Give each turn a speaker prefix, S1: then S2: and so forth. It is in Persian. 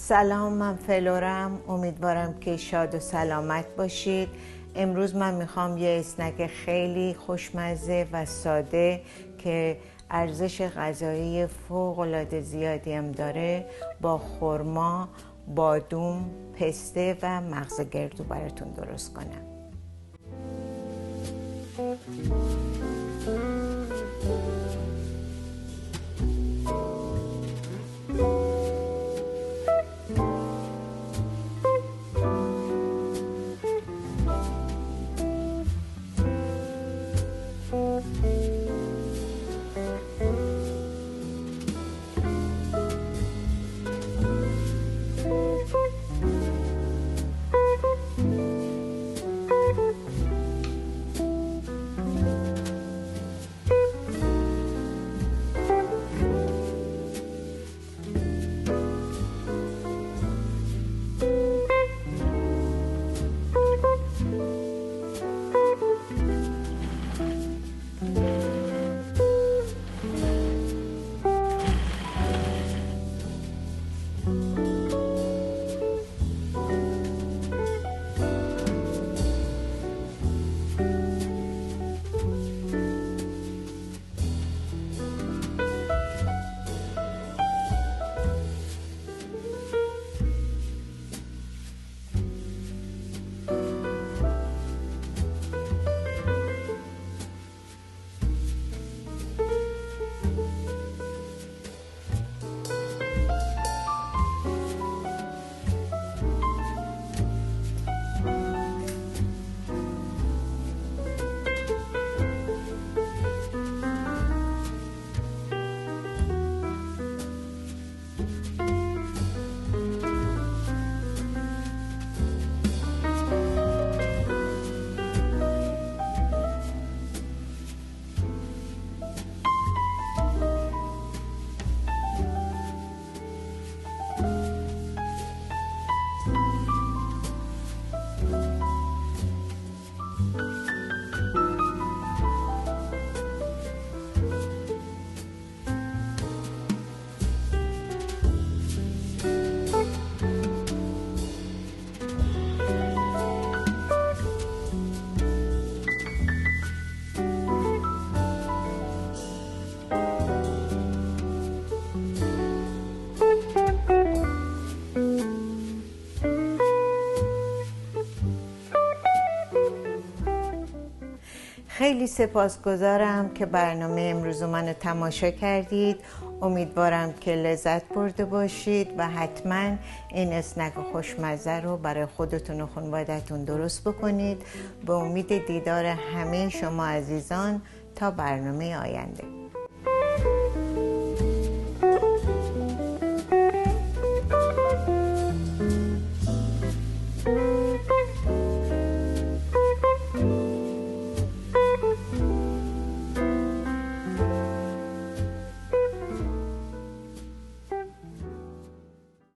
S1: سلام، من فلورم. امیدوارم که شاد و سلامت باشید. امروز من میخوام یه اسنک خیلی خوشمزه و ساده که ارزش غذایی فوق‌العاده زیادی هم داره با خرما، بادوم، پسته و مغز گردو براتون درست کنم. خیلی سپاسگزارم که برنامه امروز منو تماشا کردید. امیدوارم که لذت برده باشید و حتما این اسنک خوشمزه رو برای خودتون و خانواده‌تون درست بکنید. به امید دیدار همه شما عزیزان تا برنامه آینده.